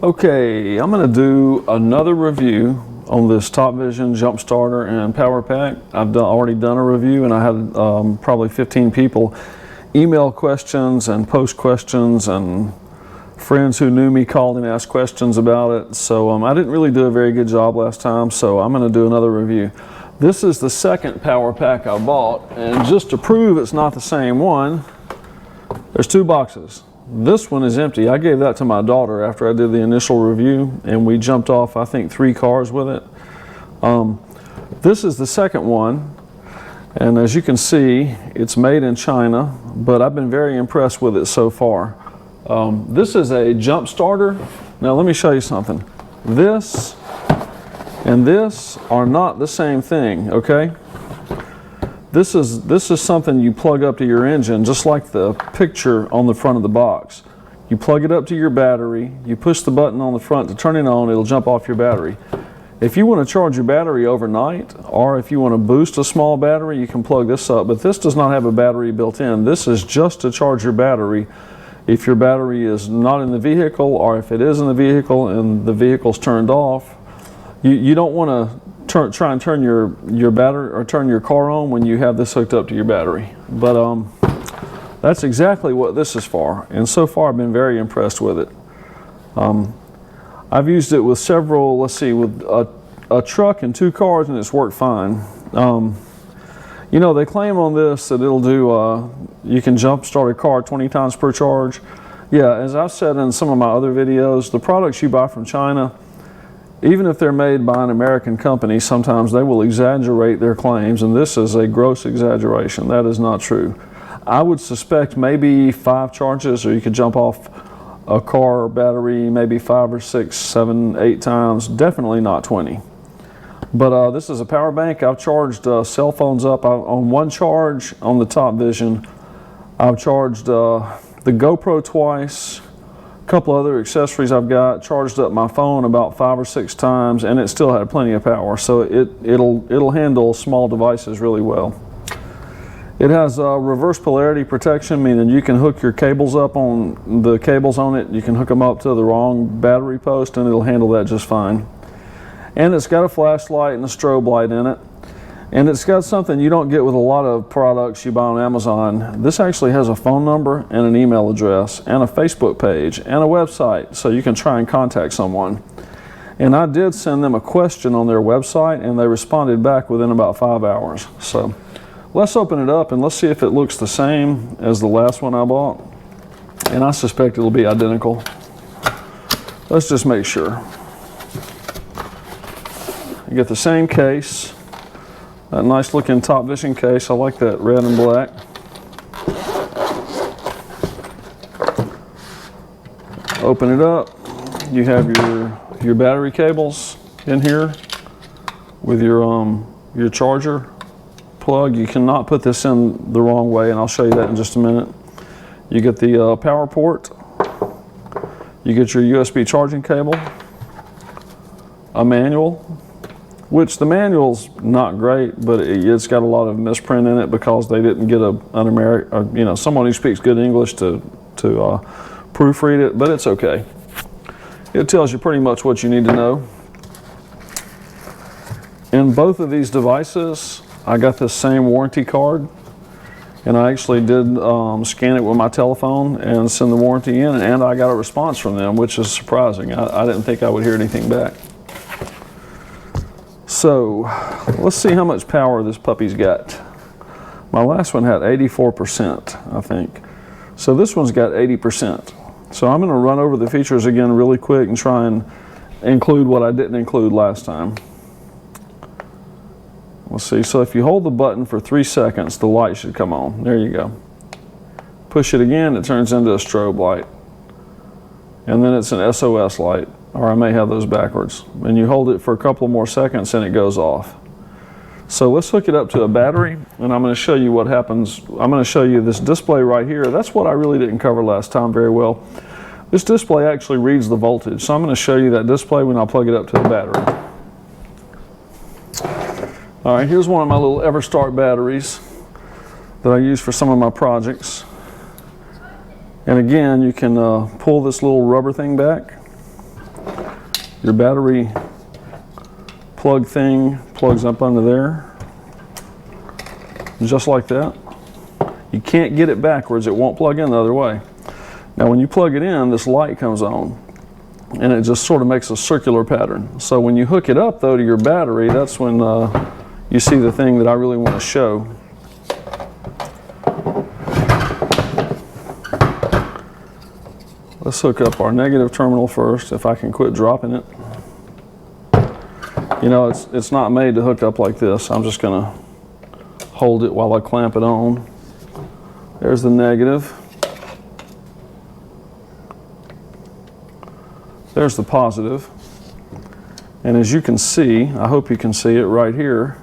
Okay, I'm going to do another review on this TopVision jump starter and power pack. I've already done a review, and I had probably 15 people email questions and post questions, and friends who knew me called and asked questions about it. So I didn't really do a very good job last time, so I'm going to do another review. This is the second power pack I bought, and just to prove it's not the same one, there's two boxes. This one is empty. I gave that to my daughter after I did the initial review, and we jumped off, I think, 3 cars with it. This is the second one, and as you can see, it's made in China, but I've been very impressed with it so far. This is a jump starter. Now let me show you something. This and this are not the same thing, okay? This is something you plug up to your engine, just like the picture on the front of the box. You plug it up to your battery, you push the button on the front to turn it on, it'll jump off your battery. If you want to charge your battery overnight, or if you want to boost a small battery, you can plug this up, but this does not have a battery built in. This is just to charge your battery if your battery is not in the vehicle, or if it is in the vehicle and the vehicle's turned off. You don't want to try and turn your battery or turn your car on when you have this hooked up to your battery. But that's exactly what this is for, and so far I've been very impressed with it. I've used it with several, with a truck and 2 cars, and it's worked fine. You know, they claim on this that it'll do, you can jump start a car 20 times per charge. Yeah, as I've said in some of my other videos, the products you buy from China, even if they're made by an American company, sometimes they will exaggerate their claims, and this is a gross exaggeration. That is not true. I would suspect maybe 5 charges, or you could jump off a car or battery maybe 5 or 6, 7, 8 times, definitely not 20. But this is a power bank. I've charged cell phones up on one charge on the TopVision. I've charged the GoPro twice, a couple other accessories I've got, charged up my phone about 5 or 6 times, and it still had plenty of power. So it'll handle small devices really well. It has reverse polarity protection, meaning you can hook your cables up on the cables on it. You can hook them up to the wrong battery post, and it'll handle that just fine. And it's got a flashlight and a strobe light in it. And it's got something you don't get with a lot of products you buy on Amazon. This actually has a phone number and an email address and a Facebook page and a website, so you can try and contact someone. And I did send them a question on their website, and they responded back within about 5 hours. So let's open it up and let's see if it looks the same as the last one I bought. And I suspect it'll be identical. Let's just make sure. You get the same case, that nice looking TopVision case. I like that red and black. Open it up. You have your battery cables in here with your charger plug. You cannot put this in the wrong way, and I'll show you that in just a minute. You get the power port. You get your USB charging cable, a manual, which the manual's not great, but it's got a lot of misprint in it because they didn't get someone who speaks good English to proofread it, but it's okay. It tells you pretty much what you need to know. In both of these devices, I got this same warranty card, and I actually did scan it with my telephone and send the warranty in, and I got a response from them, which is surprising. I didn't think I would hear anything back. So let's see how much power this puppy's got. My last one had 84%, I think. So this one's got 80%. So I'm going to run over the features again really quick and try and include what I didn't include last time. Let's see. So if you hold the button for 3 seconds, the light should come on. There you go. Push it again, it turns into a strobe light. And then it's an SOS light. Or I may have those backwards. And you hold it for a couple more seconds and it goes off. So let's hook it up to a battery, and I'm going to show you what happens. I'm going to show you this display right here. That's what I really didn't cover last time very well. This display actually reads the voltage. So I'm going to show you that display when I plug it up to the battery. All right, here's one of my little EverStart batteries that I use for some of my projects. And again, you can pull this little rubber thing back, your battery plug thing plugs up under there, just like that. You can't get it backwards, it won't plug in the other way. Now when you plug it in, this light comes on, and it just sort of makes a circular pattern. So when you hook it up though to your battery, that's when you see the thing that I really want to show. Let's hook up our negative terminal first, if I can quit dropping it. You know, it's not made to hook up like this. I'm just going to hold it while I clamp it on. There's the negative. There's the positive. And as you can see, I hope you can see it right here,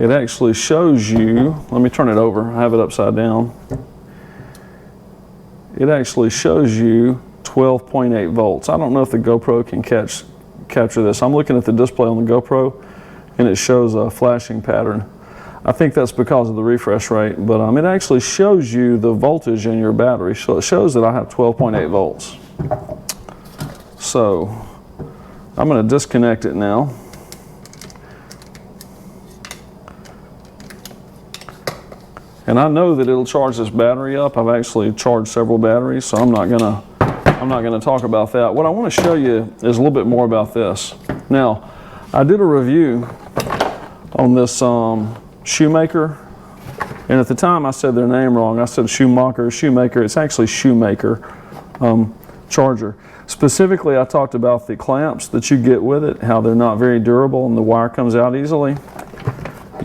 it actually shows you, let me turn it over, I have it upside down. It actually shows you 12.8 volts. I don't know if the GoPro can capture this. I'm looking at the display on the GoPro and it shows a flashing pattern. I think that's because of the refresh rate, but it actually shows you the voltage in your battery. So it shows that I have 12.8 volts. So I'm going to disconnect it now. And I know that it'll charge this battery up. I've actually charged several batteries, so I'm not gonna talk about that. What I want to show you is a little bit more about this. Now, I did a review on this Schumacher, and at the time I said their name wrong. I said Schumacher. It's actually Schumacher charger. Specifically, I talked about the clamps that you get with it, how they're not very durable and the wire comes out easily.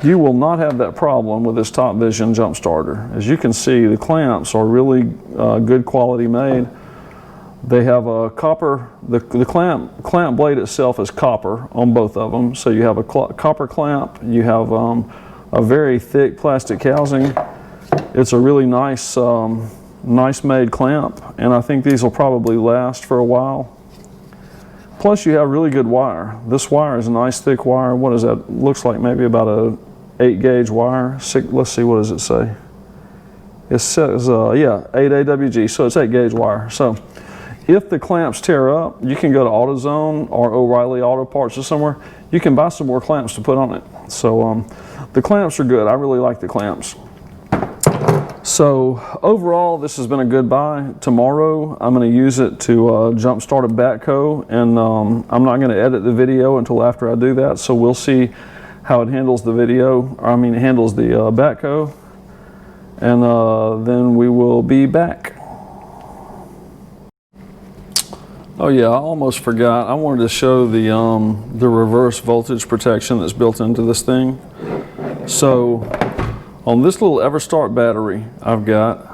You will not have that problem with this TopVision jump starter. As you can see, the clamps are really good quality made. They have a copper, the clamp blade itself is copper on both of them. So you have a copper clamp, you have a very thick plastic housing. It's a really nice, nice made clamp, and I think these will probably last for a while. Plus you have really good wire. This wire is a nice thick wire. What is that? Looks like maybe about a 8-gauge wire. Let's see, what does it say? It says, yeah, 8 AWG, so it's 8-gauge wire. So if the clamps tear up, you can go to AutoZone or O'Reilly Auto Parts or somewhere. You can buy some more clamps to put on it. So the clamps are good. I really like the clamps. So overall, this has been a good buy. Tomorrow, I'm going to use it to jump start a backhoe, and I'm not going to edit the video until after I do that. So we'll see how it handles the video. It handles the backhoe, and then we will be back. Oh yeah, I almost forgot. I wanted to show the reverse voltage protection that's built into this thing. So on this little EverStart battery I've got,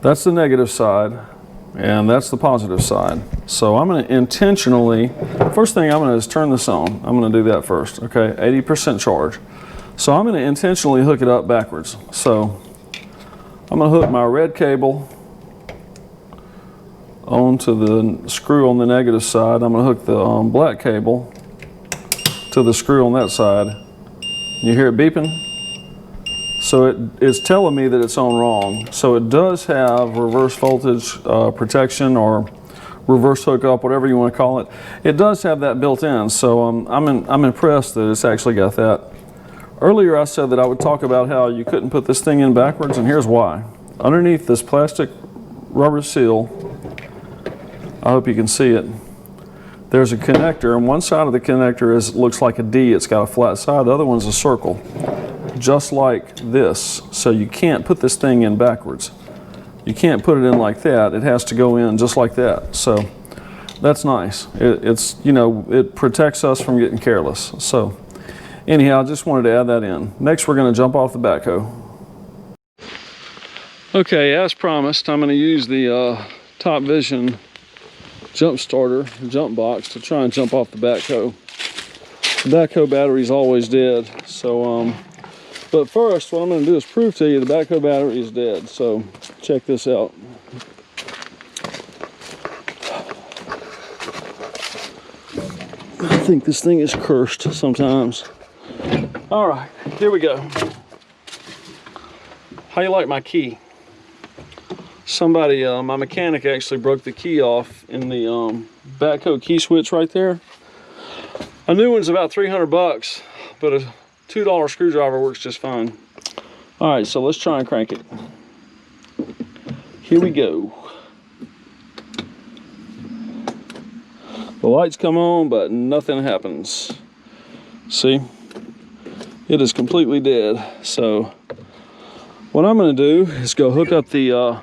that's the negative side and that's the positive side. So I'm going to intentionally, first thing I'm going to do is turn this on. I'm going to do that first, okay, 80% charge. So I'm going to intentionally hook it up backwards. So I'm going to hook my red cable onto the screw on the negative side. I'm going to hook the black cable to the screw on that side. You hear it beeping? So it's telling me that it's on wrong. So it does have reverse voltage protection or reverse hookup, whatever you want to call it. It does have that built in. So I'm impressed that it's actually got that. Earlier I said that I would talk about how you couldn't put this thing in backwards, and here's why. Underneath this plastic rubber seal, I hope you can see it, there's a connector, and one side of the connector looks like a D. It's got a flat side. The other one's a circle, just like this. So you can't put this thing in backwards. You can't put it in like that. It has to go in just like that. So that's nice. It protects us from getting careless. So anyhow, I just wanted to add that in. Next, we're going to jump off the backhoe. Okay, as promised, I'm going to use the TopVision jump starter, Jumpbox, to try and jump off the backhoe. The backhoe battery's always dead, so but first what I'm going to do is prove to you the backhoe battery is dead. So check this out. I think this thing is cursed sometimes. All right, here we go. How you like my key? Somebody, my mechanic actually broke the key off in the backhoe key switch right there. A new one's about 300 bucks, but a $2 screwdriver works just fine. All right, so let's try and crank it. Here we go. The lights come on, but nothing happens. See? It is completely dead. So what I'm gonna do is go hook up the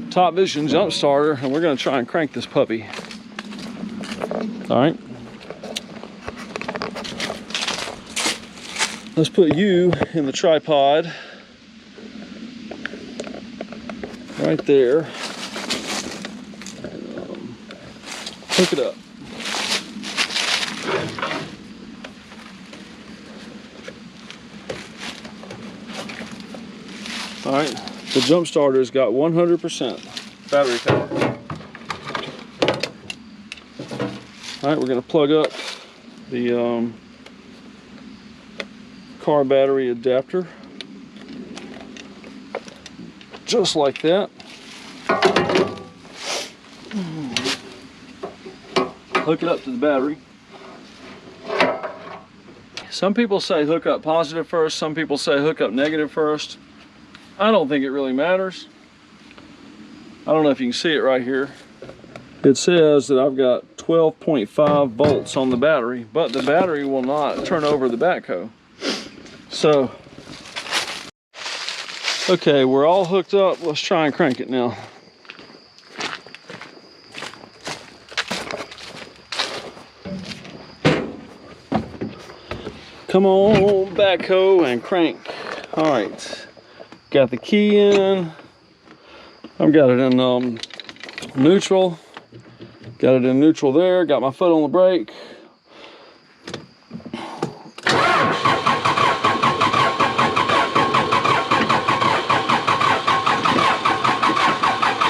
TopVision jump starter, and we're gonna try and crank this puppy. All right. Let's put you in the tripod right there. And, hook it up. All right, the jump starter's got 100% battery power. All right, we're gonna plug up the car battery adapter, just like that. Hook it up to the battery. Some people say hook up positive first, some people say hook up negative first. I don't think it really matters. I don't know if you can see it right here. It says that I've got 12.5 volts on the battery, but the battery will not turn over the backhoe. So, okay, we're all hooked up. Let's try and crank it now. Come on, backhoe, and crank. All right, got the key in. I've got it in neutral. Got it in neutral there. Got my foot on the brake.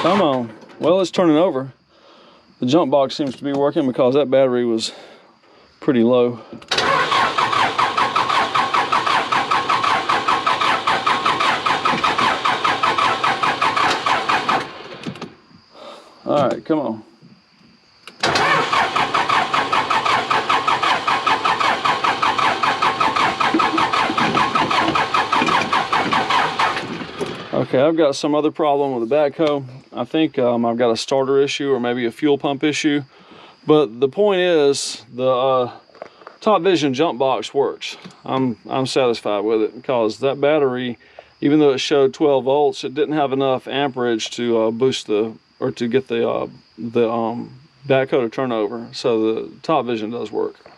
Come on. Well, it's turning over. The jump box seems to be working because that battery was pretty low. All right, come on. Okay, I've got some other problem with the backhoe. I think I've got a starter issue or maybe a fuel pump issue. But the point is, the TopVision jump box works. I'm satisfied with it because that battery, even though it showed 12 volts, it didn't have enough amperage to boost the, or to get the backhoe to turn over. So the TopVision does work.